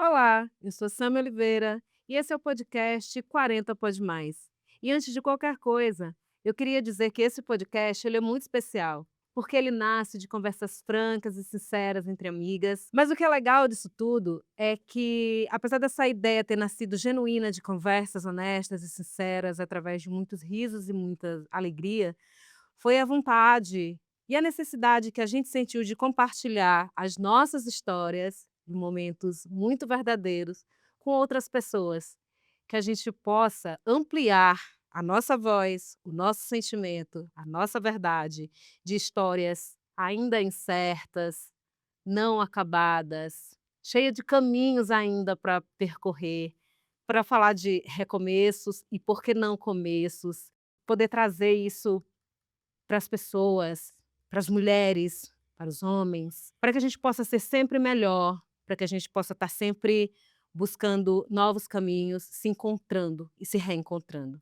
Olá, eu sou Sâmia Oliveira e esse é o podcast 40 Pode Mais. E antes de qualquer coisa, eu queria dizer que esse podcast ele é muito especial, porque ele nasce de conversas francas e sinceras entre amigas. Mas o que é legal disso tudo é que, apesar dessa ideia ter nascido genuína de conversas honestas e sinceras através de muitos risos e muita alegria, foi a vontade e a necessidade que a gente sentiu de compartilhar as nossas histórias em momentos muito verdadeiros com outras pessoas, que a gente possa ampliar a nossa voz, o nosso sentimento, a nossa verdade de histórias ainda incertas, não acabadas, cheia de caminhos ainda para percorrer, para falar de recomeços e por que não começos, poder trazer isso para as pessoas, para as mulheres, para os homens, para que a gente possa ser sempre melhor, para que a gente possa estar sempre buscando novos caminhos, se encontrando e se reencontrando.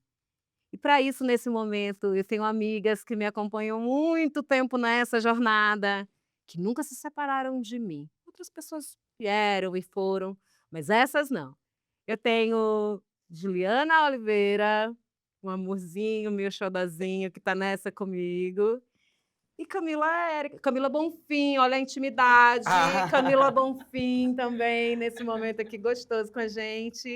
E para isso, nesse momento, eu tenho amigas que me acompanham muito tempo nessa jornada, que nunca se separaram de mim. Outras pessoas vieram e foram, mas essas não. Eu tenho Juliana Oliveira, um amorzinho, meu xodozinho que está nessa comigo. E Camila Érica, Camila Bonfim, olha a intimidade. Camila Ah, Bonfim também, nesse momento aqui gostoso com a gente.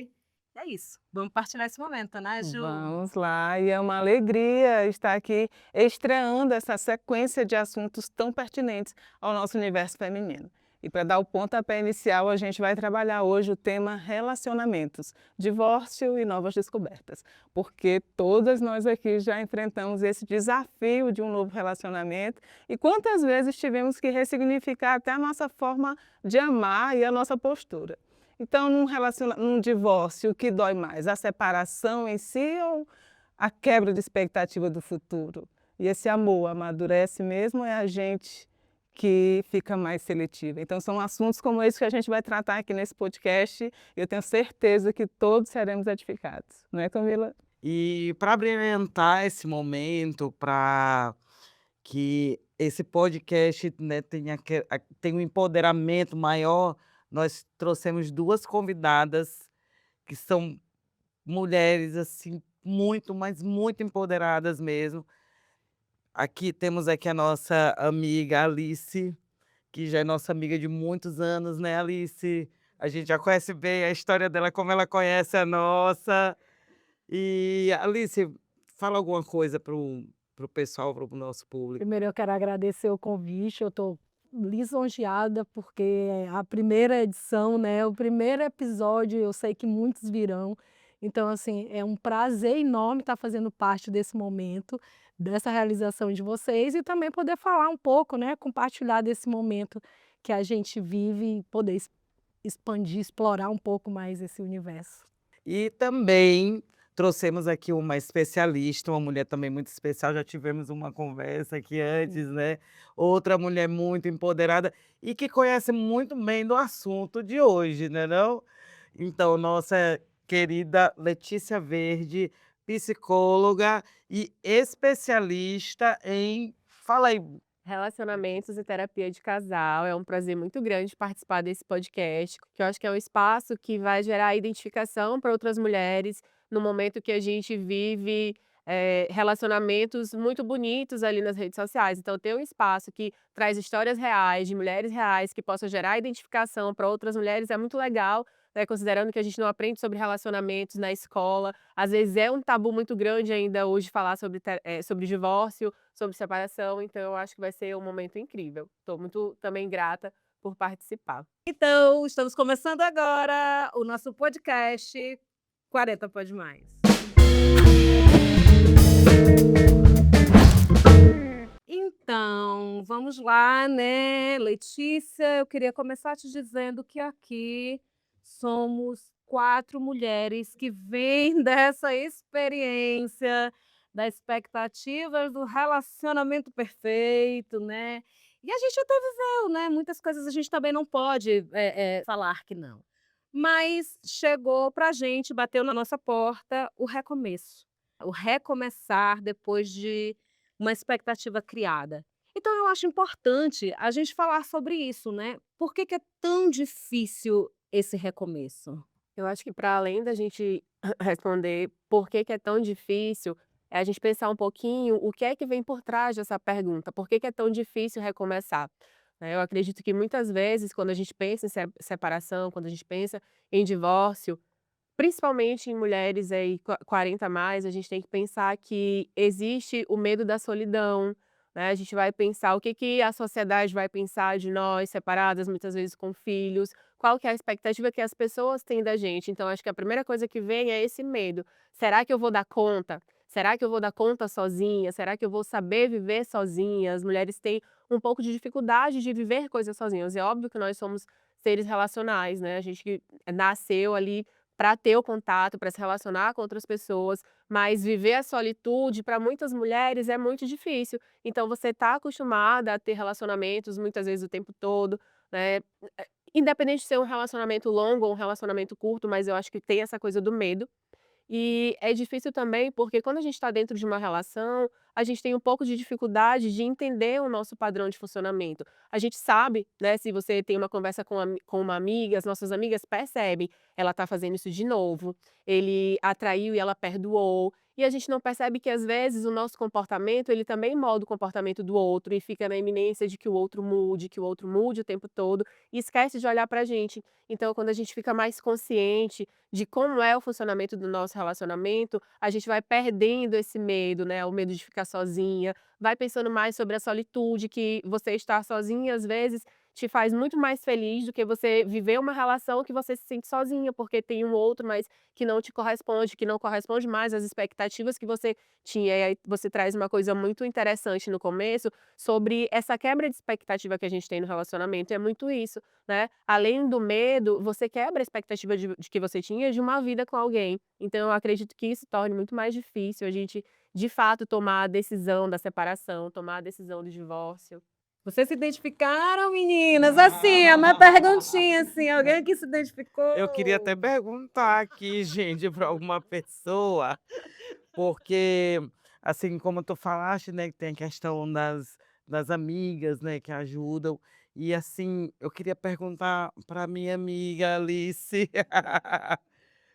E é isso, vamos partilhar esse momento, né, Ju? vamos lá, e é uma alegria estar aqui estreando essa sequência de assuntos tão pertinentes ao nosso universo feminino. E para dar o pontapé inicial, a gente vai trabalhar hoje o tema relacionamentos, divórcio e novas descobertas, porque todas nós aqui já enfrentamos esse desafio de um novo relacionamento e quantas vezes tivemos que ressignificar até a nossa forma de amar e a nossa postura. Então, num divórcio, o que dói mais? A separação em si ou a quebra de expectativa do futuro? E esse amor amadurece mesmo ou é a gente que fica mais seletiva? Então, são assuntos como esse que a gente vai tratar aqui nesse podcast e eu tenho certeza que todos seremos edificados. Não é, Camila? E para abrilhantar esse momento, para que esse podcast, né, tenha um empoderamento maior, nós trouxemos 2 convidadas que são mulheres, assim, muito, mas muito empoderadas mesmo. Temos aqui a nossa amiga Alice, que já é nossa amiga de muitos anos, né, Alice? A gente já conhece bem a história dela, como ela conhece a nossa. E, Alice, fala alguma coisa para o pessoal, para o nosso público. Primeiro eu quero agradecer o convite, eu estou lisonjeada porque é a primeira edição, né, o primeiro episódio, eu sei que muitos virão. Então, assim, é um prazer enorme estar fazendo parte desse momento, dessa realização de vocês e também poder falar um pouco, né, compartilhar desse momento que a gente vive e poder expandir, explorar um pouco mais esse universo. E também trouxemos aqui uma especialista, uma mulher também muito especial, já tivemos uma conversa aqui antes, né, outra mulher muito empoderada e que conhece muito bem do assunto de hoje, né não? Então, nossa querida Letícia Verde, psicóloga e especialista em fala aí. Relacionamentos e terapia de casal. É um prazer muito grande participar desse podcast, que eu acho que é um espaço que vai gerar identificação para outras mulheres no momento que a gente vive relacionamentos muito bonitos ali nas redes sociais. Então, ter um espaço que traz histórias reais, de mulheres reais, que possa gerar identificação para outras mulheres é muito legal, né, considerando que a gente não aprende sobre relacionamentos na escola. Às vezes é um tabu muito grande ainda hoje falar sobre divórcio, sobre separação, então eu acho que vai ser um momento incrível. Estou muito também grata por participar. Então, estamos começando agora o nosso podcast 40 Pode Mais. Então, vamos lá, né, Letícia, eu queria começar te dizendo que aqui somos 4 mulheres que vêm dessa experiência, da expectativa do relacionamento perfeito, né, e a gente até viveu, né, muitas coisas a gente também não pode, falar que não. Mas chegou pra gente, bateu na nossa porta o recomeço, o recomeçar depois de uma expectativa criada. Então eu acho importante a gente falar sobre isso, né. Por que que é tão difícil esse recomeço? Eu acho que para além da gente responder por que que é tão difícil, é a gente pensar um pouquinho o que é que vem por trás dessa pergunta, por que que é tão difícil recomeçar? Eu acredito que muitas vezes quando a gente pensa em separação, quando a gente pensa em divórcio, principalmente em mulheres aí 40 a mais, a gente tem que pensar que existe o medo da solidão, né, a gente vai pensar o que que a sociedade vai pensar de nós separadas, muitas vezes com filhos, qual que é a expectativa que as pessoas têm da gente. Então acho que a primeira coisa que vem é esse medo. Será que eu vou dar conta? Será que eu vou dar conta sozinha? Será que eu vou saber viver sozinha? As mulheres têm um pouco de dificuldade de viver coisas sozinhas. É óbvio que nós somos seres relacionais, né, a gente que nasceu ali para ter o contato, para se relacionar com outras pessoas, mas viver a solitude para muitas mulheres é muito difícil. Então você está acostumada a ter relacionamentos muitas vezes o tempo todo, né, independente de ser um relacionamento longo ou um relacionamento curto, mas eu acho que tem essa coisa do medo. E é difícil também, porque quando a gente está dentro de uma relação, a gente tem um pouco de dificuldade de entender o nosso padrão de funcionamento. A gente sabe, né, se você tem uma conversa com uma amiga, as nossas amigas percebem, ela está fazendo isso de novo, ele atraiu e ela perdoou. E a gente não percebe que às vezes o nosso comportamento, ele também molda o comportamento do outro e fica na iminência de que o outro mude o tempo todo e esquece de olhar para a gente. Então, quando a gente fica mais consciente de como é o funcionamento do nosso relacionamento, a gente vai perdendo esse medo, né, o medo de ficar sozinha, vai pensando mais sobre a solitude, que você estar sozinha, às vezes, te faz muito mais feliz do que você viver uma relação que você se sente sozinha, porque tem um outro, mas que não te corresponde, que não corresponde mais às expectativas que você tinha. E aí você traz uma coisa muito interessante no começo sobre essa quebra de expectativa que a gente tem no relacionamento, é muito isso, né. Além do medo, você quebra a expectativa de que você tinha de uma vida com alguém. Então eu acredito que isso torne muito mais difícil a gente, de fato, tomar a decisão da separação, tomar a decisão do divórcio. Vocês se identificaram, meninas? Assim, é uma perguntinha, assim, alguém aqui se identificou? Eu queria até perguntar aqui, gente, para alguma pessoa, porque, assim, como tu falaste, né, que tem a questão das amigas, né, que ajudam. E, assim, eu queria perguntar para minha amiga Alice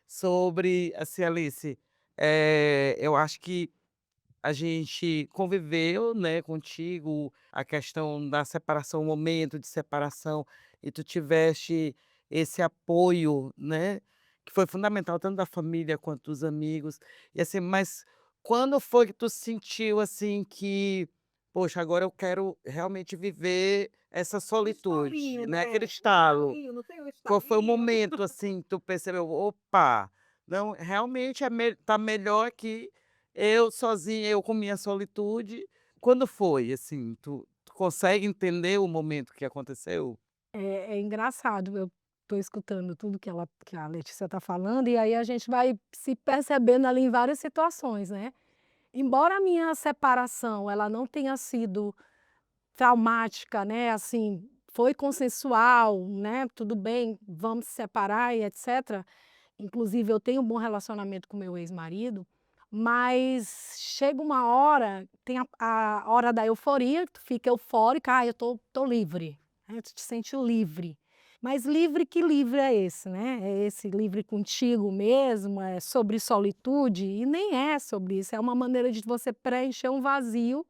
sobre, assim, Alice, eu acho que a gente conviveu, né, contigo, a questão da separação, o momento de separação, e tu tiveste esse apoio, né, que foi fundamental tanto da família quanto dos amigos. E assim, mas quando foi que tu sentiu assim que, poxa, agora eu quero realmente viver essa solitude, né, aquele estalo? Não tem um Qual foi o estalinho? momento assim que tu percebeu: "Opa, não, realmente tá melhor aqui, eu sozinha, eu com minha solitude"? Quando foi, assim? Tu consegue entender o momento que aconteceu? É engraçado, eu estou escutando tudo que a Letícia está falando, e aí a gente vai se percebendo ali em várias situações, né. Embora a minha separação ela não tenha sido traumática, né, assim, foi consensual, né, tudo bem, vamos se separar e etcétera. Inclusive eu tenho um bom relacionamento com meu ex-marido, mas chega uma hora, tem a hora da euforia, que tu fica eufórica, "Ai, eu tô livre", né, tu te sente livre. Mas livre, que livre é esse, né? É esse livre contigo mesmo, é sobre solitude? E nem é sobre isso, é uma maneira de você preencher um vazio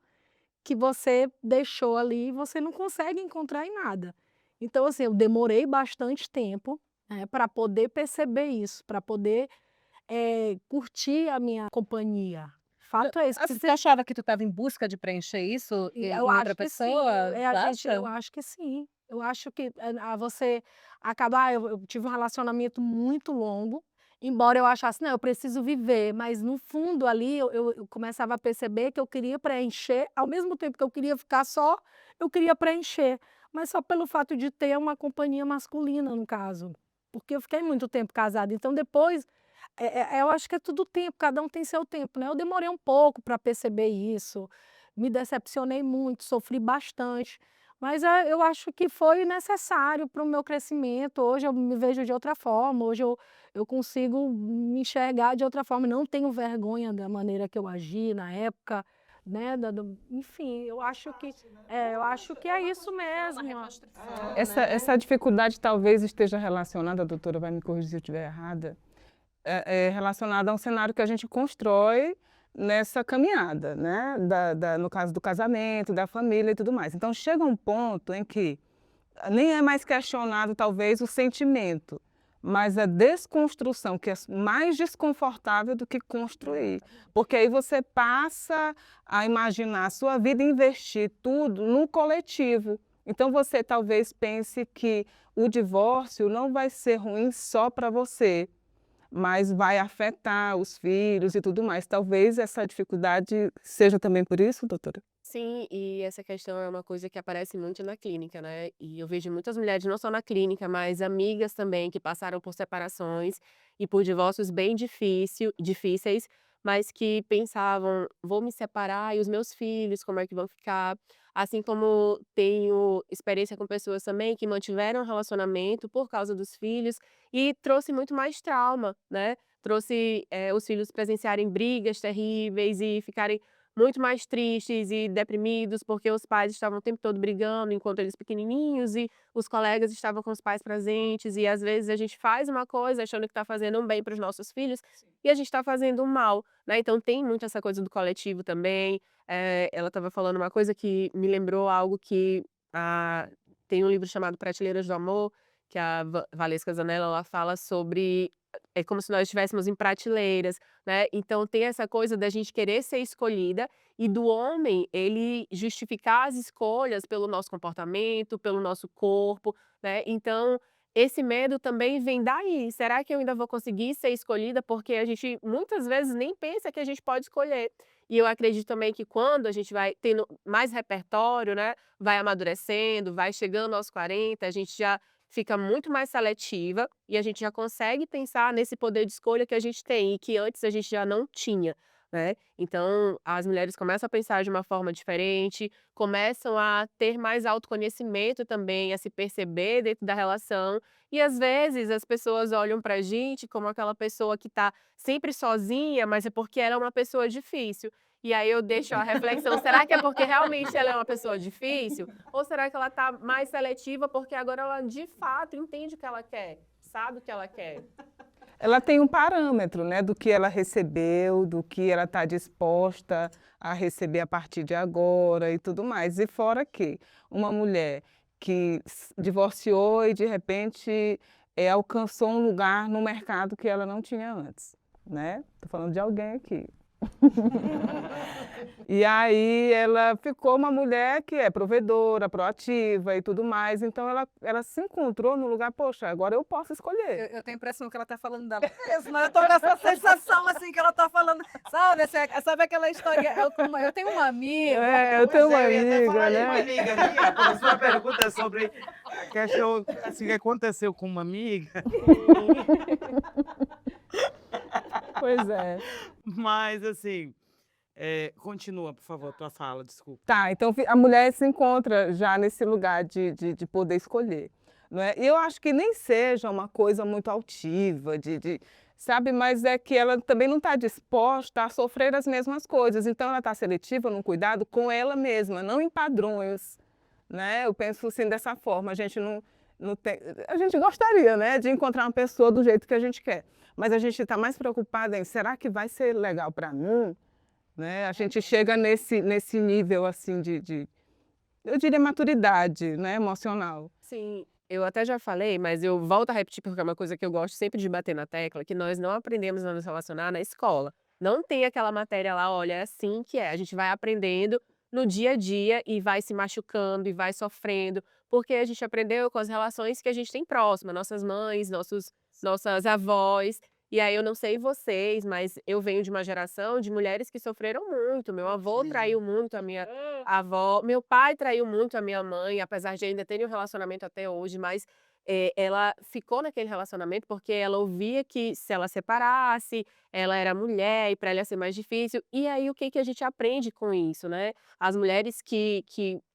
que você deixou ali e você não consegue encontrar em nada. Então, assim, eu demorei bastante tempo, né, para poder perceber isso, para poder, curtir a minha companhia. Fato é esse, que Assim, se você achava que tu estava em busca de preencher isso e em eu outra acho que sim, pessoa? eu Acha? acho que sim. Eu acho que, você acabar eu tive um relacionamento muito longo, embora eu achasse: "Não, eu preciso viver", mas no fundo ali eu começava a perceber que eu queria preencher, ao mesmo tempo que eu queria ficar só, eu queria preencher, mas só pelo fato de ter uma companhia masculina, no caso, porque eu fiquei muito tempo casada, então depois, eu acho que é tudo tempo, cada um tem seu tempo, né. Eu demorei um pouco para perceber isso, me decepcionei muito, sofri bastante, mas, eu acho que foi necessário para o meu crescimento. Hoje eu me vejo de outra forma, hoje eu consigo me enxergar de outra forma, não tenho vergonha da maneira que eu agi na época, né? Enfim, eu acho que é isso mesmo. Essa dificuldade talvez esteja relacionada, a doutora vai me corrigir se eu estiver errada, é relacionada a um cenário que a gente constrói nessa caminhada, né? No caso do casamento, da família e tudo mais. Então chega um ponto em que nem é mais questionado talvez o sentimento, mas a desconstrução, que é mais desconfortável do que construir. Porque aí você passa a imaginar a sua vida e investir tudo no coletivo. Então você talvez pense que o divórcio não vai ser ruim só para você, mas vai afetar os filhos e tudo mais. Talvez essa dificuldade seja também por isso, doutora? Sim, e essa questão é uma coisa que aparece muito na clínica, né? E eu vejo muitas mulheres, não só na clínica, mas amigas também, que passaram por separações e por divórcios bem difíceis, mas que pensavam, vou me separar e os meus filhos, como é que vão ficar? Assim como tenho experiência com pessoas também que mantiveram o relacionamento por causa dos filhos e trouxe muito mais trauma, né? Trouxe os filhos presenciarem brigas terríveis e ficarem muito mais tristes e deprimidos, porque os pais estavam o tempo todo brigando enquanto eles pequenininhos e os colegas estavam com os pais presentes e às vezes a gente faz uma coisa achando que está fazendo um bem para os nossos filhos e a gente está fazendo um mal, né? Então tem muito essa coisa do coletivo também. Ela estava falando uma coisa que me lembrou algo que tem um livro chamado Prateleiras do Amor, que a Valesca Zanella ela fala sobre é como se nós estivéssemos em prateleiras, né? Então tem essa coisa da gente querer ser escolhida e do homem ele justificar as escolhas pelo nosso comportamento, pelo nosso corpo, né? Então esse medo também vem daí. Será que eu ainda vou conseguir ser escolhida? Porque a gente muitas vezes nem pensa que a gente pode escolher. E eu acredito também que quando a gente vai tendo mais repertório, né, vai amadurecendo, vai chegando aos 40, a gente já fica muito mais seletiva e a gente já consegue pensar nesse poder de escolha que a gente tem e que antes a gente já não tinha, né. Então, as mulheres começam a pensar de uma forma diferente, começam a ter mais autoconhecimento também, a se perceber dentro da relação e, às vezes, as pessoas olham pra gente como aquela pessoa que tá sempre sozinha, mas é porque ela é uma pessoa difícil. E aí eu deixo a reflexão, será que é porque realmente ela é uma pessoa difícil? Ou será que ela está mais seletiva porque agora ela de fato entende o que ela quer, sabe o que ela quer? Ela tem um parâmetro, né, do que ela recebeu, do que ela está disposta a receber a partir de agora e tudo mais. E fora que uma mulher que divorciou e de repente alcançou um lugar no mercado que ela não tinha antes, né? Estou falando de alguém aqui. E aí ela ficou uma mulher que é provedora, proativa e tudo mais, então ela se encontrou no lugar, poxa, agora eu posso escolher. Eu tenho a impressão que ela está falando dela mesma. Eu tô com essa sensação assim que ela está falando. Sabe aquela história? Eu tenho uma amiga. Eu tenho uma Pois é, eu ia até falar amiga, de uma né? amiga minha, quando a sua pergunta é sobre a questão assim, que aconteceu com uma amiga, Pois é. mas assim, continua, por favor, tua fala, desculpa. Tá, então a mulher se encontra já nesse lugar de poder escolher, não é? E eu acho que nem seja uma coisa muito altiva, sabe? Mas é que ela também não está disposta a sofrer as mesmas coisas. Então ela está seletiva no cuidado com ela mesma, não em padrões, né? Eu penso assim dessa forma. A gente não tem, a gente gostaria, né, de encontrar uma pessoa do jeito que a gente quer, mas a gente está mais preocupada em será que vai ser legal para mim? Né? A gente chega nesse nível assim eu diria maturidade, né, emocional. Sim, eu até já falei, mas eu volto a repetir porque é uma coisa que eu gosto sempre de bater na tecla, que nós não aprendemos a nos relacionar na escola. Não tem aquela matéria lá, olha, é assim que é. A gente vai aprendendo no dia a dia e vai se machucando e vai sofrendo, porque a gente aprendeu com as relações que a gente tem próxima, nossas mães, nossas avós. E aí eu não sei vocês, mas eu venho de uma geração de mulheres que sofreram muito. Meu avô traiu muito a minha avó, meu pai traiu muito a minha mãe, apesar de ainda terem um relacionamento até hoje, mas ela ficou naquele relacionamento porque ela ouvia que se ela separasse, ela era mulher e para ela ia ser mais difícil. E aí o que que a gente aprende com isso, né? As mulheres que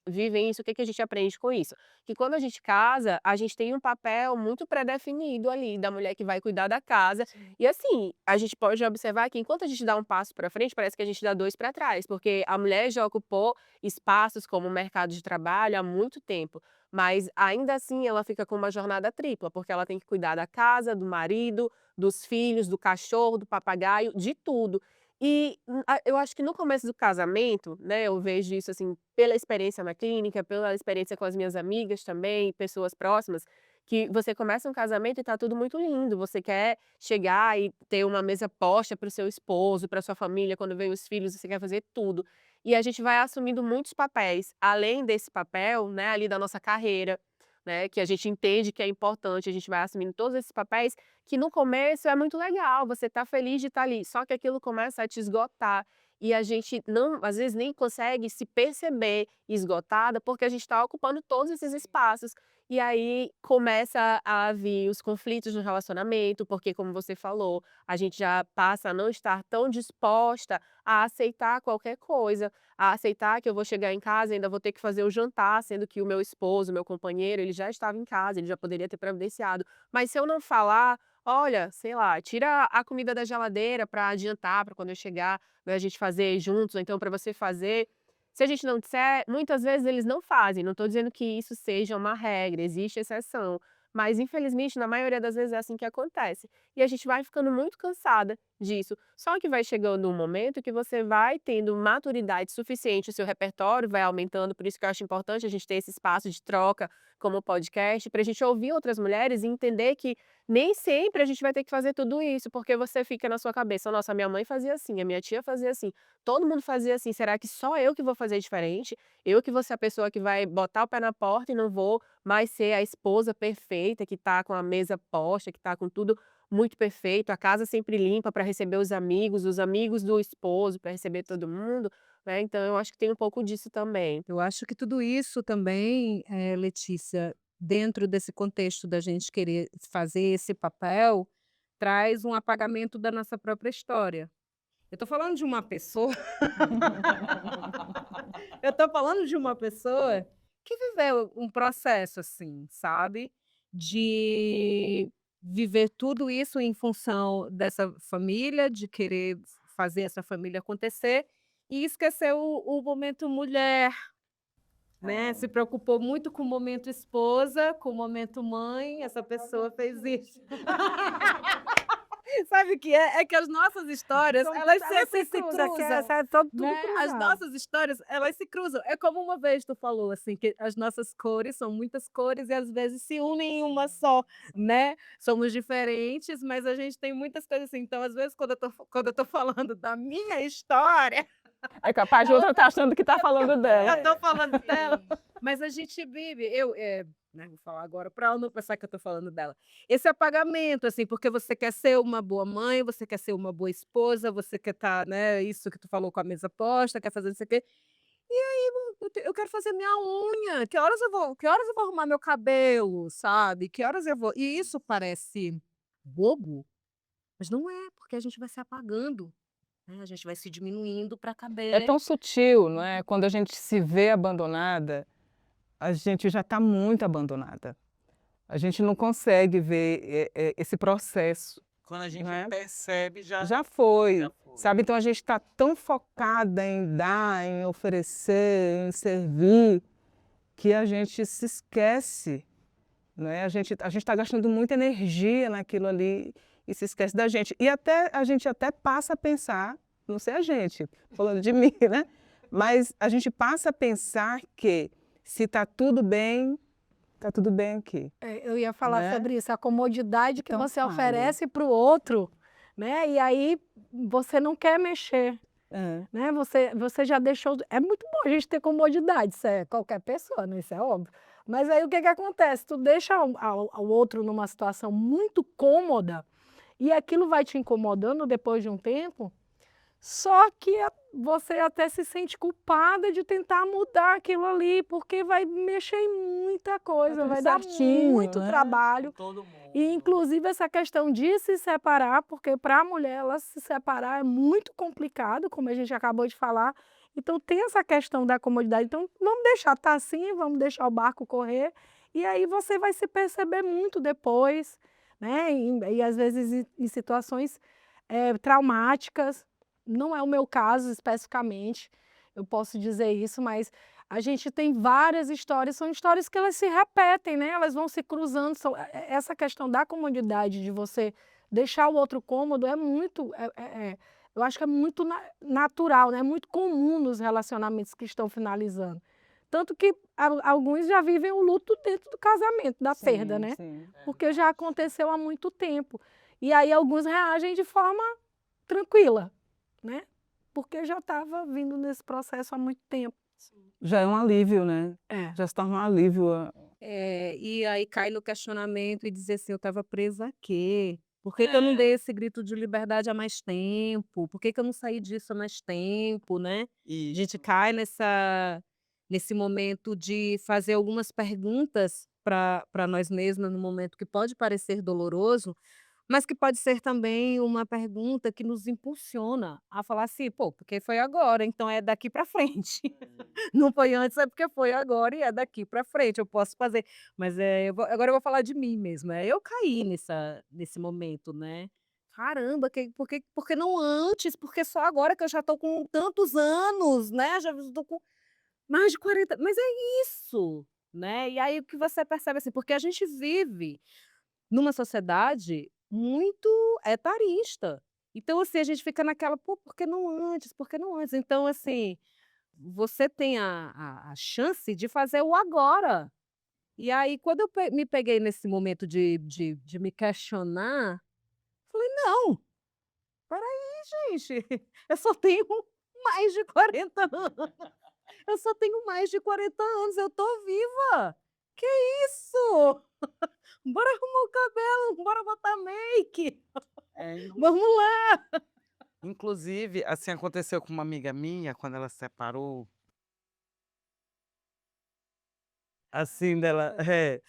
vivem isso, o que que a gente aprende com isso? Que quando a gente casa, a gente tem um papel muito pré-definido ali, da mulher que vai cuidar da casa. E assim, a gente pode observar que enquanto a gente dá um passo para frente, parece que a gente dá 2 para trás, porque a mulher já ocupou espaços como o mercado de trabalho há muito tempo, mas ainda assim ela fica com uma jornada tripla, porque ela tem que cuidar da casa, do marido, dos filhos, do cachorro, do papagaio, de tudo. E, eu acho que no começo do casamento, né, eu vejo isso, assim, pela experiência na clínica, pela experiência com as minhas amigas também, pessoas próximas, que você começa um casamento e tá tudo muito lindo, você quer chegar e ter uma mesa posta para o seu esposo, para sua família, quando vem os filhos, você quer fazer tudo. E a gente vai assumindo muitos papéis, além desse papel, né, ali da nossa carreira, né, que a gente entende que é importante, a gente vai assumindo todos esses papéis, que no começo é muito legal, você tá feliz de estar ali, só que aquilo começa a te esgotar, e a gente não às vezes nem consegue se perceber esgotada, porque a gente está ocupando todos esses espaços. E aí começa a vir os conflitos no relacionamento, porque como você falou, a gente já passa a não estar tão disposta a aceitar qualquer coisa, a aceitar que eu vou chegar em casa e ainda vou ter que fazer o jantar, sendo que o meu esposo, o meu companheiro, ele já estava em casa, ele já poderia ter providenciado. Mas se eu não falar, olha, sei lá, tira a comida da geladeira para adiantar, para quando eu chegar, né, a gente fazer juntos, ou então para você fazer. Se a gente não disser, muitas vezes eles não fazem, não estou dizendo que isso seja uma regra, existe exceção, mas infelizmente na maioria das vezes é assim que acontece. E a gente vai ficando muito cansada disso. Só que vai chegando um momento que você vai tendo maturidade suficiente, o seu repertório vai aumentando, por isso que eu acho importante a gente ter esse espaço de troca como podcast, para a gente ouvir outras mulheres e entender que nem sempre a gente vai ter que fazer tudo isso, porque você fica na sua cabeça, nossa, a minha mãe fazia assim, a minha tia fazia assim, todo mundo fazia assim, será que só eu que vou fazer diferente? Eu que vou ser a pessoa que vai botar o pé na porta e não vou mais ser a esposa perfeita que tá com a mesa posta, que tá com tudo muito perfeito, a casa sempre limpa para receber os amigos do esposo para receber todo mundo, né, então eu acho que tem um pouco disso também. Eu acho que tudo isso também, Letícia, dentro desse contexto da gente querer fazer esse papel, traz um apagamento da nossa própria história. Eu estou falando de uma pessoa eu estou falando de uma pessoa que viveu um processo, assim, sabe, de viver tudo isso em função dessa família, de querer fazer essa família acontecer e esqueceu o momento mulher, né, se preocupou muito com o momento esposa, com o momento mãe, essa pessoa fez isso. Sabe o que é? É que as nossas histórias, elas sempre se cruzam, Tudo né, as cruzado. nossas histórias, elas se cruzam. É como uma vez tu falou, assim, que as nossas cores são muitas cores e às vezes se unem em uma só, né. Somos diferentes, mas a gente tem muitas coisas assim. Então, às vezes, quando eu tô falando da minha história, É capaz de outra estar achando que está falando dela. eu tô falando dela, mas a gente vive, né, vou falar agora para ela não pensar que eu tô falando dela. Esse apagamento, assim, porque você quer ser uma boa mãe, você quer ser uma boa esposa, você quer estar, né, isso que tu falou com a mesa posta, quer fazer não sei o quê. E aí eu quero fazer minha unha, que horas eu vou arrumar meu cabelo, sabe, que horas eu vou e isso parece bobo, mas não é, porque a gente vai se apagando, né, a gente vai se diminuindo para É caber. tão sutil, não é? Quando a gente se vê abandonada, a gente já está muito abandonada. A gente não consegue ver esse processo, Quando a gente não é? percebe, Já foi, já foi. sabe? Então a gente está tão focada em dar, em oferecer, em servir, que a gente se esquece, não é? A gente está gastando muita energia naquilo ali e se esquece da gente. E até a gente até passa a pensar, não sei a gente, falando de mim, né? Mas a gente passa a pensar que se está tudo bem aqui, Eu ia falar né? sobre isso, a comodidade que Então você fale. oferece para o outro, né? E aí você não quer mexer, É. né? Você já deixou. É muito bom a gente ter comodidade, isso é qualquer pessoa, né? Isso é óbvio. Mas aí o que que acontece? Tu deixa o outro numa situação muito cômoda e aquilo vai te incomodando depois de um tempo. Só que você até se sente culpada de tentar mudar aquilo ali, porque vai mexer em muita coisa, tudo vai dar certinho, muito né? trabalho. Todo mundo. E inclusive essa questão de se separar, porque para a mulher ela se separar é muito complicado, como a gente acabou de falar. Então tem essa questão da comodidade. Então vamos deixar estar assim, vamos deixar o barco correr, e aí você vai se perceber muito depois, né? E às vezes em situações traumáticas. Não é o meu caso especificamente, eu posso dizer isso, mas a gente tem várias histórias, são histórias que elas se repetem, né? Elas vão se cruzando. Essa questão da comodidade, de você deixar o outro cômodo, é muito. Eu acho que é muito natural, né? É muito comum nos relacionamentos que estão finalizando. Tanto que alguns já vivem o luto dentro do casamento, da perda, né? Sim. Porque já aconteceu há muito tempo. E aí alguns reagem de forma tranquila, né? Porque já estava vindo nesse processo há muito tempo. Já é um alívio, né? É. Já se torna um alívio. E aí cai no questionamento e dizer assim: eu estava presa a quê? Por que que eu não dei esse grito de liberdade há mais tempo? Por que que eu não saí disso há mais tempo, né? A Isso. gente cai nesse momento de fazer algumas perguntas para nós mesmas, no momento que pode parecer doloroso, mas que pode ser também uma pergunta que nos impulsiona a falar assim: pô, porque foi agora, então é daqui para frente. Não foi antes, é porque foi agora e é daqui para frente, eu posso fazer. Mas agora eu vou falar de mim mesma. Eu caí nesse momento, né? Caramba, por que não antes? Porque só agora que eu já estou com tantos anos, né? Já estou com mais de 40. Mas é isso, né? E aí o que você percebe assim, porque a gente vive numa sociedade muito etarista. Então, assim, a gente fica naquela: "Pô, por que não antes? Por que não antes?". Então, assim, você tem a chance de fazer o agora. E aí, quando eu me peguei nesse momento de me questionar, falei: "Não, espera aí, gente, eu só tenho mais de 40 anos. Eu só tenho mais de 40 anos, eu tô viva. Que isso? Bora arrumar o cabelo, bora botar make, É, vamos lá". inclusive, assim, aconteceu com uma amiga minha, quando ela se separou, assim, dela é,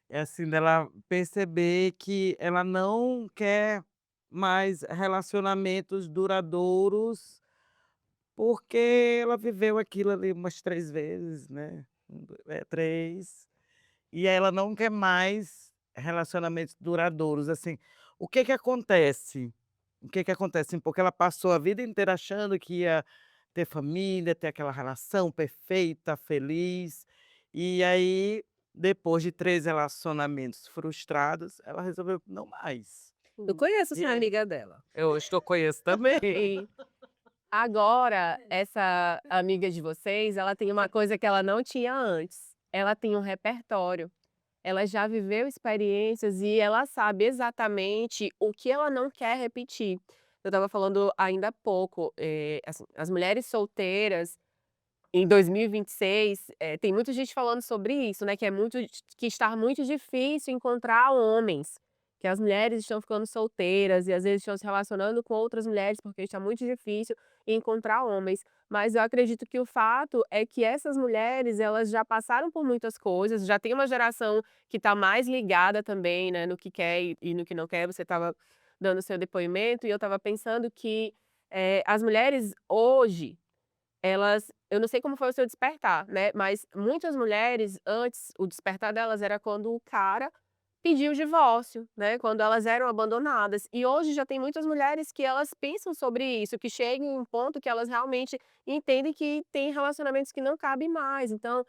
é assim, dela perceber que ela não quer mais relacionamentos duradouros, porque ela viveu aquilo ali umas 3 vezes, né, 3, e aí ela não quer mais relacionamentos duradouros, assim. O que que acontece? O que que acontece? Porque ela passou a vida inteira achando que ia ter família, ter aquela relação perfeita, feliz, e aí, depois de 3 relacionamentos frustrados, ela resolveu não mais. Eu conheço E essa aí amiga dela. eu estou conheço também. Sim. Agora, essa amiga de vocês, ela tem uma coisa que ela não tinha antes. Ela tem um repertório. Ela já viveu experiências e ela sabe exatamente o que ela não quer repetir. Eu estava falando ainda há pouco, assim, as mulheres solteiras em 2026, tem muita gente falando sobre isso, né, que está muito difícil encontrar homens, que as mulheres estão ficando solteiras e às vezes estão se relacionando com outras mulheres, porque está muito difícil encontrar homens. Mas eu acredito que o fato é que essas mulheres, elas já passaram por muitas coisas, já tem uma geração que está mais ligada também, né, no que quer e no que não quer. Você estava dando seu depoimento e eu estava pensando que, as mulheres hoje elas eu não sei como foi o seu despertar, né, mas muitas mulheres antes, o despertar delas era quando o cara pediu o divórcio, né, quando elas eram abandonadas. E hoje já tem muitas mulheres que elas pensam sobre isso, que chegam em um ponto que elas realmente entendem que tem relacionamentos que não cabem mais. Então,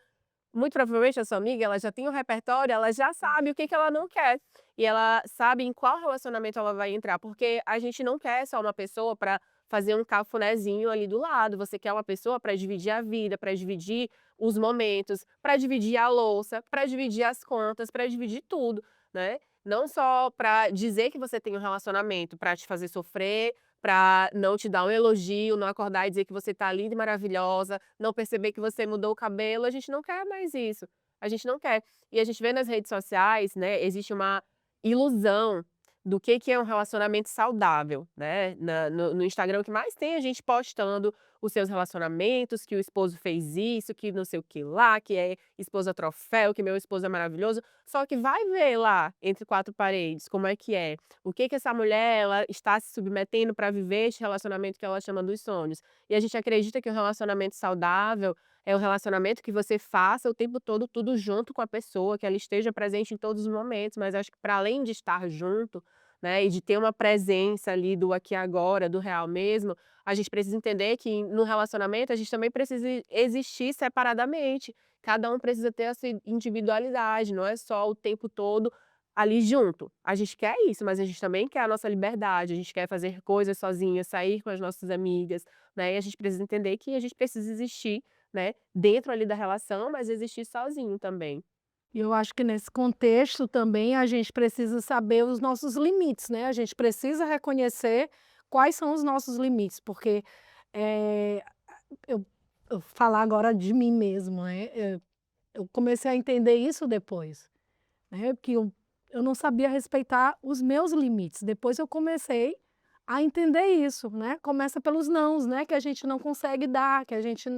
muito provavelmente a sua amiga, ela já tem um repertório, ela já sabe o que que ela não quer. E ela sabe em qual relacionamento ela vai entrar, porque a gente não quer só uma pessoa para fazer um cafunézinho ali do lado, você quer uma pessoa para dividir a vida, para dividir os momentos, para dividir a louça, para dividir as contas, para dividir tudo, né. Não só para dizer que você tem um relacionamento, para te fazer sofrer, para não te dar um elogio, não acordar e dizer que você tá linda e maravilhosa, não perceber que você mudou o cabelo, a gente não quer mais isso, a gente não quer. E a gente vê nas redes sociais, né, existe uma ilusão do que é um relacionamento saudável, né? No Instagram, o que mais tem é a gente postando os seus relacionamentos, que o esposo fez isso, que não sei o que lá, que é esposa troféu, que meu esposo é maravilhoso. Só que vai ver lá, entre quatro paredes, como é que é. O que essa mulher ela está se submetendo para viver este relacionamento que ela chama dos sonhos. E a gente acredita que o relacionamento saudável é o relacionamento que você faça o tempo todo tudo junto com a pessoa, que ela esteja presente em todos os momentos, mas acho que para além de estar junto, né, e de ter uma presença ali do aqui e agora, do real mesmo, a gente precisa entender que no relacionamento a gente também precisa existir separadamente. Cada um precisa ter a sua individualidade, não é só o tempo todo ali junto. A gente quer isso, mas a gente também quer a nossa liberdade, a gente quer fazer coisas sozinhas, sair com as nossas amigas, né? E a gente precisa entender que a gente precisa existir, né, dentro ali da relação, mas existir sozinho também. E eu acho que nesse contexto também a gente precisa saber os nossos limites, né, a gente precisa reconhecer quais são os nossos limites, porque, eh, eu falar agora de mim mesmo, né, eu comecei a entender isso depois, né, porque eu não sabia respeitar os meus limites, depois eu comecei a entender isso, né, começa pelos nãos, né, que a gente não consegue dar, que a gente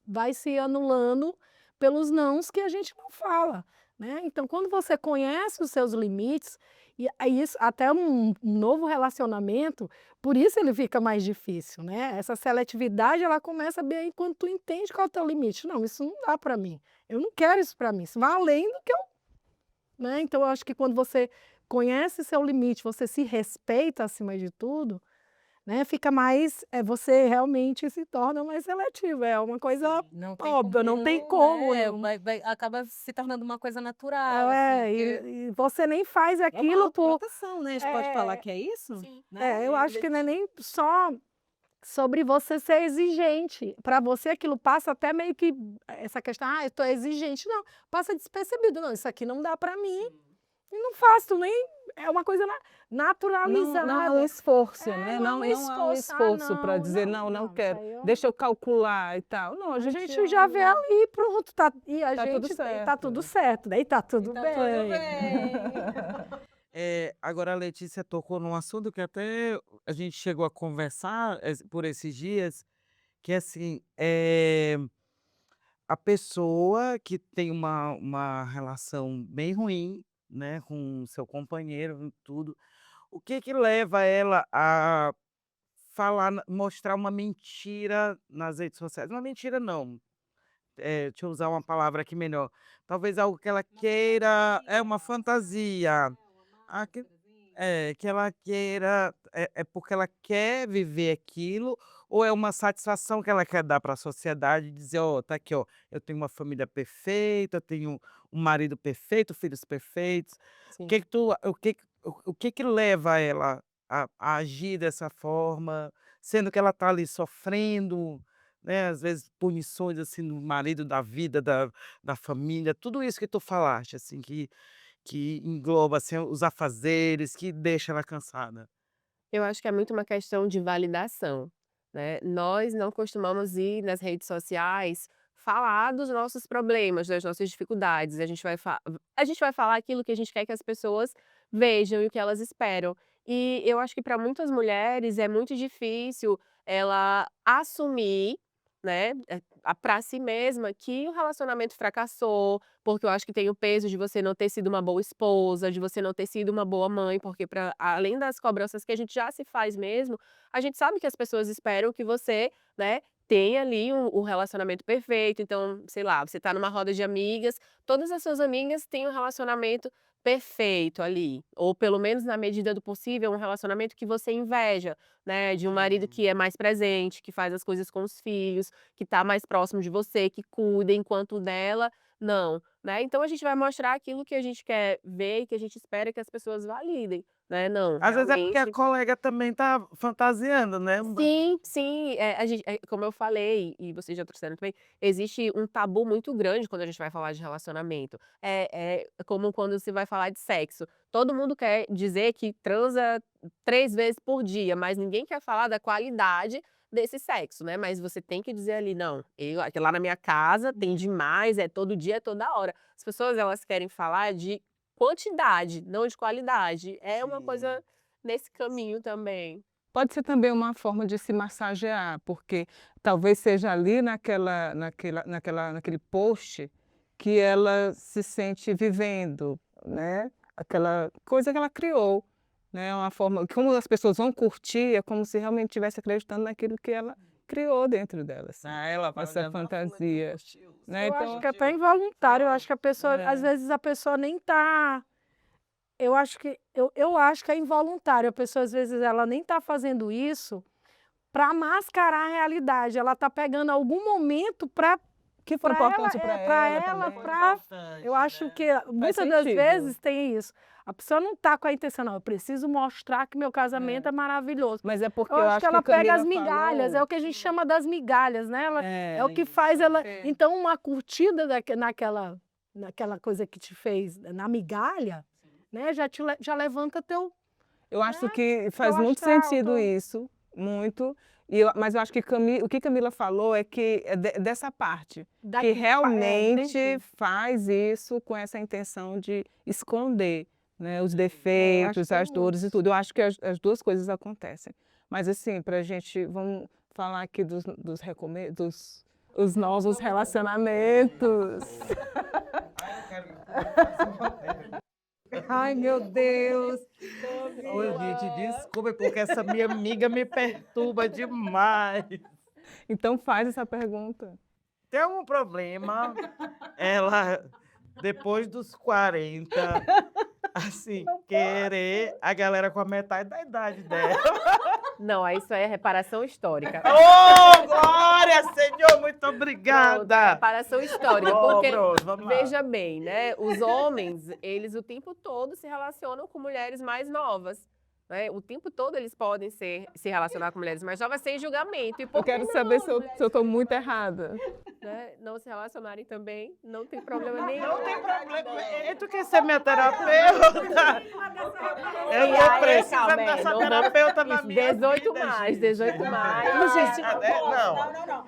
vai se anulando pelos nãos que a gente não fala, né. Então quando você conhece os seus limites, e aí isso até um novo relacionamento, por isso ele fica mais difícil, né, essa seletividade ela começa bem quando tu entende qual é o teu limite, "Não, isso não dá para mim, eu não quero isso para mim, isso vai além do que eu", né, então eu acho que quando você conhece seu limite, você se respeita acima de tudo, né, fica mais você realmente se torna mais seletivo, é uma coisa Não tem óbvia, como não tem não, como né, não. acaba se tornando uma coisa natural, assim, É, porque e você nem faz é uma aquilo por autoproteção, né, a gente pode falar é, que é isso? Sim. Né, eu acho que não é nem só sobre você ser exigente, para você aquilo passa até meio que essa questão: "Ah, eu estou exigente", não, passa despercebido, "Não, isso aqui não dá para mim, e não faço nem", é uma coisa Não há um naturalizada. esforço, É, né, não há um não há um esforço, "Ah, esforço para não, dizer: não, "Não, não não, isso quero, aí eu". deixa eu calcular e tal". Não, A a gente gente já vê olha, ali, pronto, tá e a tá tudo gente e tá tudo certo. certo, né, e tá tudo Tá tudo bem. bem. Agora a Letícia tocou num assunto que até a gente chegou a conversar por esses dias, que assim, a pessoa que tem uma relação bem ruim, né, com o seu companheiro e tudo, o que que leva ela a falar, mostrar uma mentira nas redes sociais? Uma mentira não, deixa eu usar uma palavra aqui melhor, talvez algo que ela queira, é uma fantasia, ah, que ela queira, é porque ela quer viver aquilo, ou é uma satisfação que ela quer dar para a sociedade e dizer: "Ó, tá aqui, ó, eu tenho uma família perfeita, eu tenho um marido perfeito, filhos perfeitos". O Sim. que que tu o que que leva ela a agir dessa forma, sendo que ela tá ali sofrendo, né, às vezes punições, assim, do marido, da vida, da família, tudo isso que tu falaste, assim, que engloba, assim, os afazeres, que deixa ela cansada. Eu acho que é muito uma questão de validação, né. Nós não costumamos ir nas redes sociais falar dos nossos problemas, das nossas dificuldades, a gente vai falar aquilo que a gente quer que as pessoas vejam e o que elas esperam. E eu acho que para muitas mulheres é muito difícil ela assumir, né, pra si mesma que o relacionamento fracassou, porque eu acho que tem o peso de você não ter sido uma boa esposa, de você não ter sido uma boa mãe, porque pra além das cobranças que a gente já se faz mesmo, a gente sabe que as pessoas esperam que você, né, tenha ali o relacionamento perfeito. Então, sei lá, você tá numa roda de amigas, todas as suas amigas têm um relacionamento perfeito ali, ou pelo menos na medida do possível, um relacionamento que você inveja, né, de um marido que é mais presente, que faz as coisas com os filhos, que tá mais próximo de você, que cuida, enquanto o dela não, né. Então a gente vai mostrar aquilo que a gente quer ver e que a gente espera que as pessoas validem, né. Não, Às vezes é porque a realmente colega também tá fantasiando, né. sim, sim, a gente como eu falei, e vocês já trouxeram também, existe um tabu muito grande quando a gente vai falar de relacionamento. É como quando se vai falar de sexo. Todo mundo quer dizer que transa 3 vezes por dia, mas ninguém quer falar da qualidade desse sexo, né. Mas você tem que dizer ali: "Não, eu aqui lá na minha casa tem demais, é todo dia, é toda hora". As pessoas elas querem falar de quantidade, não de qualidade. É uma coisa nesse caminho também. Pode ser também uma forma de se massagear, porque talvez seja ali naquele post que ela se sente vivendo, né? Aquela coisa que ela criou, né? Uma forma, como as pessoas vão curtir, é como se realmente estivesse acreditando naquilo que ela criou dentro delas, Ela vai essa olhando, "Ah, fulano fantasia, curtiu, né? Eu Então, acho que é até involuntário, eu acho que a pessoa, É. às vezes a pessoa nem tá. Eu acho que é involuntário, a pessoa às vezes ela nem tá fazendo isso para mascarar a realidade, ela tá pegando algum momento para que foi importante para ela ela, também. para importante, eu acho né? que muitas das sentido. vezes tem isso. A pessoa não tá com a intenção, não, eu preciso mostrar que meu casamento é maravilhoso. Mas é porque Eu eu acho que ela que pega Camila as migalhas, é o que a gente chama das migalhas, né? É o que isso. faz ela. É. Então, uma curtida naquela coisa que te fez, na migalha, né? Já levanta teu. Eu acho que faz teu muito astral, sentido isso, muito. Mas eu acho que o que Camila falou é que é dessa parte, que realmente entendi. faz isso com essa intenção de esconder, né, os acho defeitos, que é as dores e isso. tudo. Eu acho que as duas coisas acontecem. Mas assim, para a gente, vamos falar aqui dos os novos relacionamentos. Ai, meu Deus. Ô, gente, desculpa, porque essa minha amiga me perturba demais. Então faz essa pergunta. Tem algum problema ela, depois dos 40, assim, querer a galera com a metade da idade dela? Não, aí isso aí é reparação histórica. Ô, glória, Senhor, muito Pronto, obrigada. reparação histórica, Ô, porque Bruno, vamos lá. veja bem, né? Os homens, eles o tempo todo se relacionam com mulheres mais novas, né? O tempo todo eles podem se relacionar com mulheres mais novas sem julgamento. E por Eu quero que saber não, se eu estou muito errada. né? Não se relacionarem também, não tem problema nenhum. Não tem problema. Tu quer ser minha terapeuta? Eu E tô aí, precisando calma aí, dessa não vamos- terapeuta na Isso, minha 18 vida, mais, gente. 18 mais. Não, gente,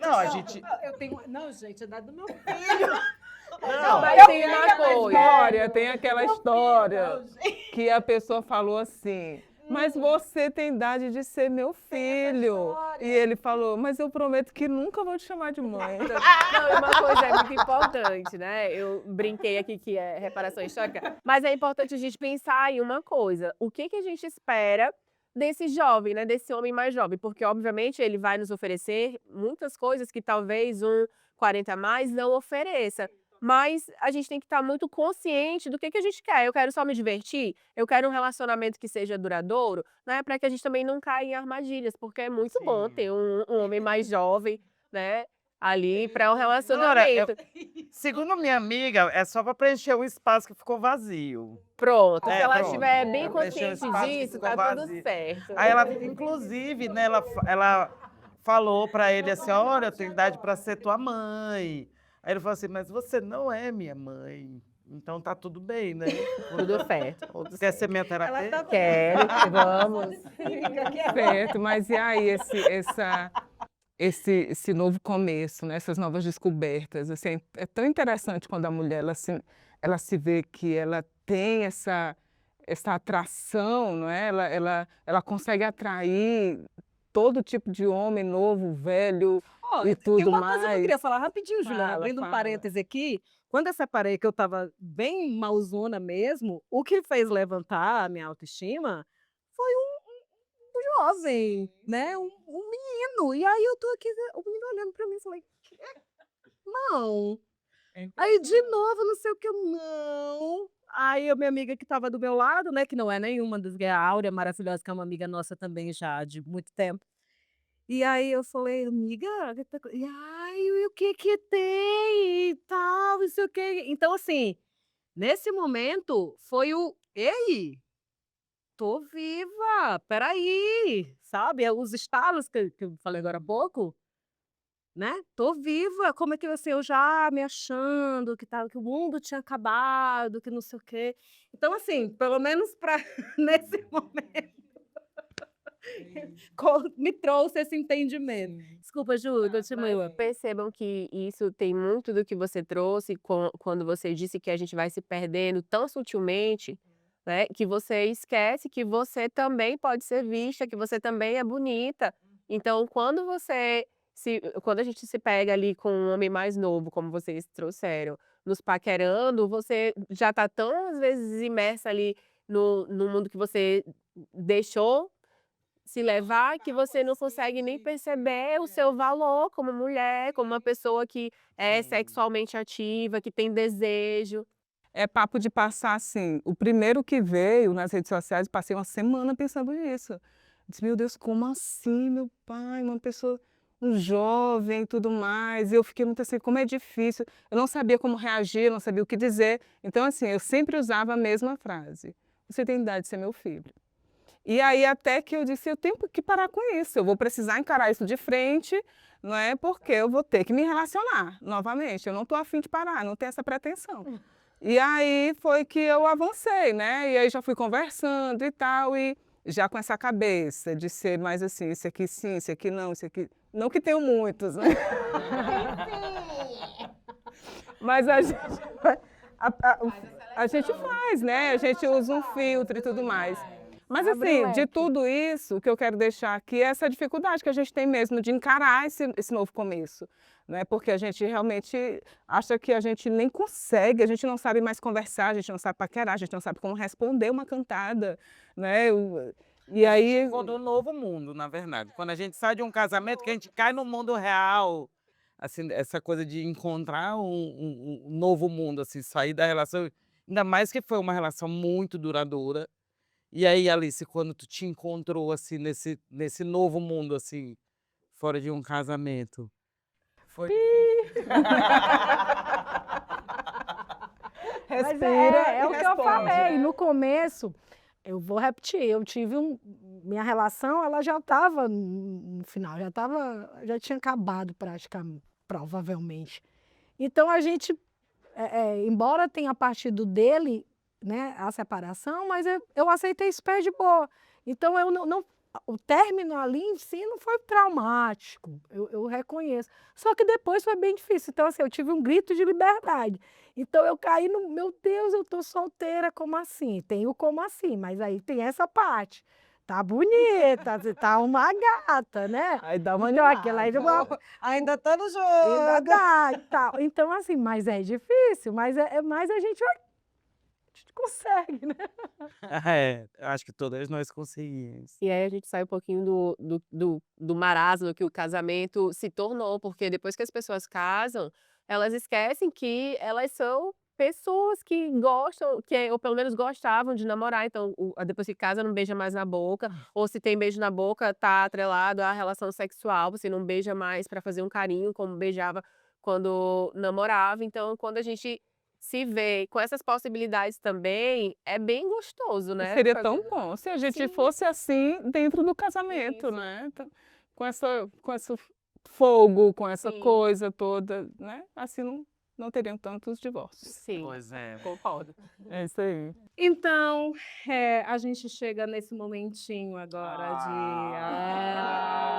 Não, a gente... Eu tenho. Não, gente, é idade do meu filho. Não, Mas tem uma coisa. Tem aquela história que a pessoa falou assim, mas você tem idade de ser meu filho. E ele falou, mas eu prometo que nunca vou te chamar de mãe. Não, e uma coisa é muito importante, né? Eu brinquei aqui que é reparação histórica, mas é importante a gente pensar em uma coisa. O que a gente espera desse jovem, né? Desse homem mais jovem? Porque, obviamente, ele vai nos oferecer muitas coisas que talvez um 40 a mais não ofereça. Mas a gente tem que estar muito consciente do que a gente quer. Eu quero só me divertir? Eu quero um relacionamento que seja duradouro, né? Para que a gente também não caia em armadilhas, porque é muito bom ter um homem mais jovem, né? Ali para um relacionamento. Segundo minha amiga, é só para preencher o espaço que ficou vazio. Pronto, se ela pronto. estiver bem Pra preencher o consciente espaço que disso, ficou tá tudo vazio. certo. Aí ela, inclusive, né, ela falou para ele assim, olha, eu tenho idade para ser tua mãe. Aí ele falou assim, mas você não é minha mãe. Então tá tudo bem, né? Tudo certo. Tu quer ser minha terapeuta? Quero, vamos. Certo, mas e aí esse novo começo, né? Essas novas descobertas? Assim, é tão interessante quando a mulher ela se vê que ela tem essa atração, não é? Ela consegue atrair todo tipo de homem novo, velho Olha, e tem tudo uma coisa que eu mais. queria falar rapidinho, Juliana, Fala, abrindo um fala. parêntese aqui. Quando eu separei, que eu estava bem malzona mesmo, o que fez levantar a minha autoestima foi um jovem, né? Um menino. E aí eu tô aqui, o menino olhando pra mim e falei, "Quê? Não." Aí de novo, não sei o que, eu não. Aí a minha amiga que estava do meu lado, né? Que não é nenhuma das gays, a Áurea, maravilhosa, que é uma amiga nossa também já de muito tempo. E aí eu falei, amiga, e ai, e o que que tem e tal, não sei o quê. Então, assim, nesse momento foi ei, tô viva, peraí, sabe? Os estalos que eu falei agora há pouco, né? Tô viva, como é que assim, eu já me achando que o mundo tinha acabado, que não sei o quê. Então, assim, pelo menos para nesse momento, me trouxe esse entendimento. Desculpa, Ju, continua. Percebam que isso tem muito do que você trouxe quando você disse que a gente vai se perdendo tão sutilmente, né, que você esquece que você também pode ser vista, que você também é bonita. Então, quando a gente se pega ali com um homem mais novo, como vocês trouxeram, nos paquerando, você já tá tão, às vezes, imersa ali no mundo que você deixou se levar, que você não consegue nem perceber o seu valor como mulher, como uma pessoa que é Sim. sexualmente ativa, que tem desejo. É papo de passar assim. O primeiro que veio nas redes sociais, passei uma semana pensando nisso. Disse, meu Deus, como assim, meu pai? Uma pessoa, um jovem e tudo mais. E eu fiquei muito assim, como é difícil. Eu não sabia como reagir, não sabia o que dizer. Então, assim, eu sempre usava a mesma frase. Você tem idade de ser meu filho. E aí até que eu disse, eu tenho que parar com isso. Eu vou precisar encarar isso de frente, não é? Porque eu vou ter que me relacionar novamente. Eu não estou afim de parar, não tenho essa pretensão. E aí foi que eu avancei, né? E aí já fui conversando e tal, e já com essa cabeça de ser mais assim, isso aqui sim, isso aqui não, isso aqui... Não que tenho muitos, né? Mas a gente, a gente faz, né? A gente usa um filtro e tudo mais. Mas Abre o assim, de leque. tudo isso, o que eu quero deixar aqui é essa dificuldade que a gente tem mesmo de encarar esse novo começo, né? Porque a gente realmente acha que a gente nem consegue, a gente não sabe mais conversar, a gente não sabe paquerar, a gente não sabe como responder uma cantada, né? E aí... Chegou no novo mundo, na verdade. Quando a gente sai de um casamento, que a gente cai no mundo real, assim, essa coisa de encontrar um novo mundo, assim, sair da relação, ainda mais que foi uma relação muito duradoura. E aí, Alice, quando tu te encontrou, assim, nesse novo mundo, assim, fora de um casamento, foi... Mas Respira é e o que eu responde. falei. No começo, eu vou repetir, eu tive minha relação, ela já estava no final, já tinha acabado praticamente, provavelmente. Então a gente, embora tenha partido dele, né, a separação, mas eu aceitei super de boa. Então eu o término ali em si não foi traumático, eu reconheço. Só que depois foi bem difícil. Então, assim, eu tive um grito de liberdade. Então eu caí no, meu Deus, eu tô solteira, como assim? Tem o como assim, mas aí tem essa parte. Tá bonita, você tá uma gata, né? Aí dá uma Então animada. aquela aí Ainda tá no ainda jogo. dá e tal. Então, assim, mas é difícil, mas a gente consegue, né? É, eu acho que todas nós conseguimos. E aí a gente sai um pouquinho do marasmo que o casamento se tornou, porque depois que as pessoas casam, elas esquecem que elas são pessoas que gostam, ou pelo menos gostavam de namorar. Então, depois que casa, não beija mais na boca, ou se tem beijo na boca, tá atrelado à relação sexual, você não beija mais para fazer um carinho como beijava quando namorava. Então, quando a gente se vê com essas possibilidades também, é bem gostoso, né? Seria Fazer- tão bom se a gente Sim. fosse assim dentro do casamento, Isso. né? Então, com esse fogo, com essa Sim. coisa toda, né? Assim não teriam tantos divórcios. Sim, Pois é. concordo. É isso aí. Então, a gente chega nesse momentinho agora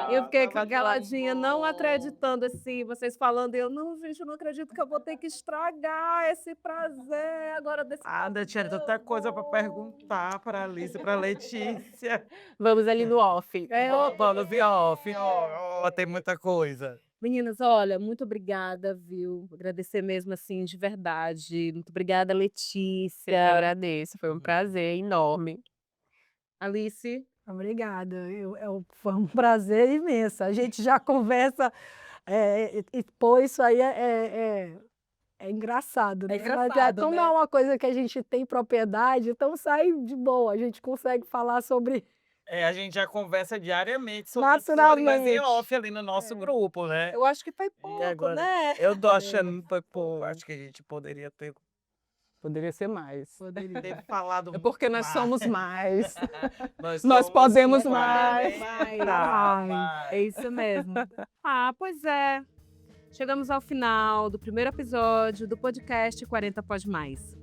de... eu fiquei tava caladinha, tão não bom. acreditando assim, vocês falando, e eu, não, gente, eu não acredito que eu vou ter que estragar esse prazer agora desse Tinha tanta coisa para perguntar para Alice, para Letícia. Vamos ali no off. Vamos em off. Tem muita coisa. Meninas, olha, muito obrigada, viu? Agradecer mesmo assim, de verdade. Muito obrigada, Eu Letícia. agradeço, foi um prazer enorme. Alice. Obrigada, foi um prazer imenso. A gente já conversa, e pô, isso aí é engraçado, né? Mas engraçado, como né? é uma coisa que a gente tem propriedade, então sai de boa, a gente consegue falar sobre... A gente já conversa diariamente sobre isso, mas em Naturalmente. off ali no nosso grupo, né? Eu acho que foi pouco, agora? né? Eu tô achando que foi pouco. Acho que a gente poderia ter Poderia ser mais. falado É porque nós mais. somos mais. Nós Nós somos podemos mais. mais. Tá, É isso mesmo. Pois é. Chegamos ao final do primeiro episódio do podcast 40 Pode Mais.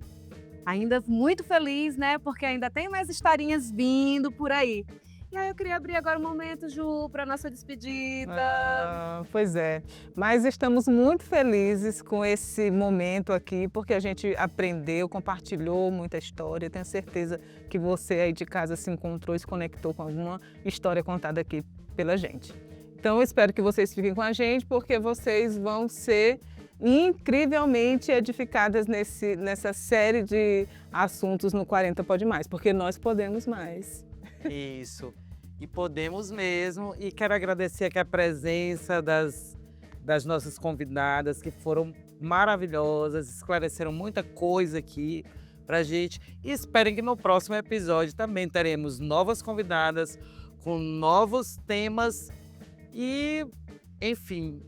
Ainda muito feliz, né? Porque ainda tem mais historinhas vindo por aí. E aí eu queria abrir agora um momento, Ju, para nossa despedida. Pois é, mas estamos muito felizes com esse momento aqui, porque a gente aprendeu, compartilhou muita história. Tenho certeza que você aí de casa se encontrou e se conectou com alguma história contada aqui pela gente. Então eu espero que vocês fiquem com a gente, porque vocês vão ser incrivelmente edificadas nessa série de assuntos no 40 Pode Mais, porque nós podemos mais. Isso. E podemos mesmo. E quero agradecer aqui a presença das nossas convidadas, que foram maravilhosas, esclareceram muita coisa aqui pra gente. E esperem que no próximo episódio também teremos novas convidadas com novos temas. E, enfim,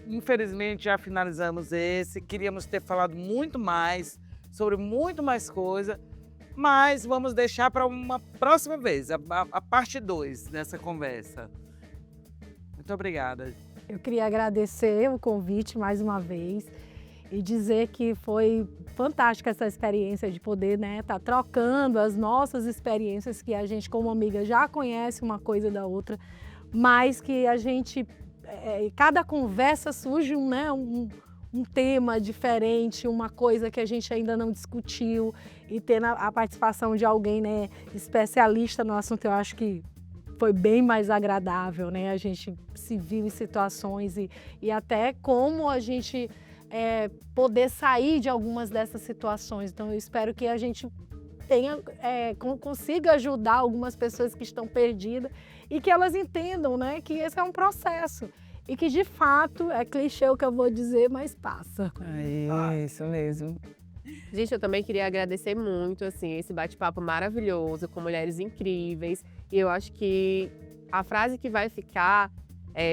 infelizmente já finalizamos esse. Queríamos ter falado muito mais, sobre muito mais coisa. Mas vamos deixar para uma próxima vez, a parte 2 dessa conversa. Muito obrigada. Eu queria agradecer o convite mais uma vez e dizer que foi fantástica essa experiência de poder, né, tá trocando as nossas experiências, que a gente como amiga já conhece uma coisa da outra, mas que a gente, cada conversa surge um tema diferente, uma coisa que a gente ainda não discutiu, e ter a participação de alguém, né, especialista no assunto, eu acho que foi bem mais agradável, né? A gente se viu em situações e até como a gente poder sair de algumas dessas situações. Então eu espero que a gente consiga ajudar algumas pessoas que estão perdidas e que elas entendam, né, que esse é um processo. E que, de fato, é clichê o que eu vou dizer, mas passa. É isso mesmo. Gente, eu também queria agradecer muito, assim, esse bate-papo maravilhoso, com mulheres incríveis. E eu acho que a frase que vai ficar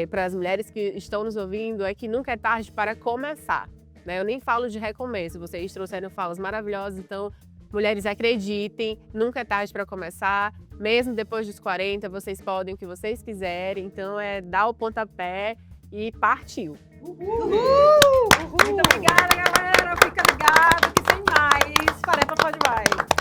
para as mulheres que estão nos ouvindo é que nunca é tarde para começar, né? Eu nem falo de recomeço, vocês trouxeram falas maravilhosas, então, mulheres, acreditem, nunca é tarde para começar. Mesmo depois dos 40, vocês podem o que vocês quiserem. Então, dar o pontapé e partiu. Uhul! Muito obrigada, galera. Fica ligado que sem mais. 40 Pode Mais.